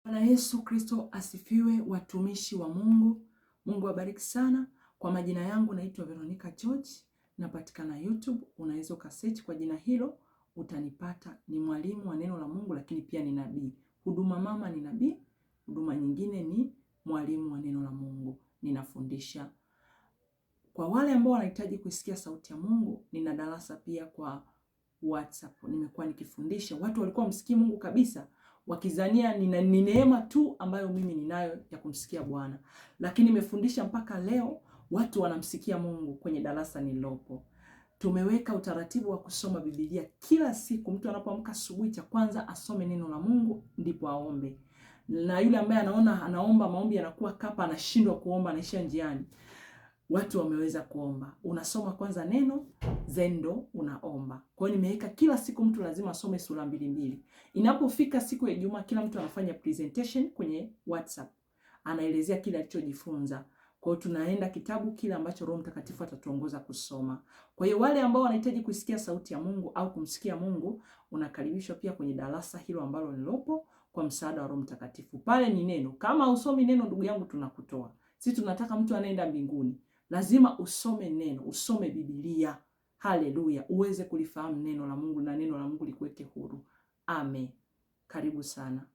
Bwana Yesu Kristo asifiwe, watumishi wa Mungu. Mungu abariki sana. Kwa majina yangu naitwa Veronica George, napatikana YouTube. Unaweza ukasearch kwa jina hilo utanipata. Ni mwalimu wa neno la Mungu, lakini pia ni nabii. Huduma mama ni nabii, huduma nyingine ni mwalimu wa neno la Mungu. Ninafundisha. Kwa wale ambao wanahitaji kusikia sauti ya Mungu, nina darasa pia kwa WhatsApp. Nimekuwa nikifundisha. Watu walikuwa msikii Mungu kabisa, wakizania ni neema tu ambayo mimi ninayo ya kumsikia Bwana. Lakini nimefundisha mpaka leo watu wanamsikia Mungu kwenye darasa nilopo. Tumeweka utaratibu wa kusoma Biblia kila siku. Mtu anapoamka asubuhi, cha kwanza asome neno la Mungu ndipo aombe. Na yule ambaye anaona anaomba maombi yanakuwa kapa, anashindwa kuomba, anaishia njiani, watu wameweza kuomba. Unasoma kwanza neno, zendo unaomba. Kwa hiyo nimeweka kila siku mtu lazima asome sura 2. Inapofika siku ya Ijumaa, kila mtu anafanya presentation kwenye WhatsApp. Anaelezea kile alichojifunza. Kwa hiyo tunaenda kitabu kile ambacho Roho Mtakatifu atatuongoza kusoma. Kwa hiyo wale ambao wanahitaji kusikia sauti ya Mungu au kumsikia Mungu, unakaribishwa pia kwenye darasa hilo ambalo nilopo kwa msaada wa Roho Mtakatifu. Pale ni neno. Kama usomi neno, ndugu yangu, tunakutoa. Sisi tunataka mtu anaenda mbinguni. Lazima usome neno, usome Biblia. Haleluya, uweze kulifahamu neno la Mungu na neno la Mungu likuweke huru. Amen. Karibu sana.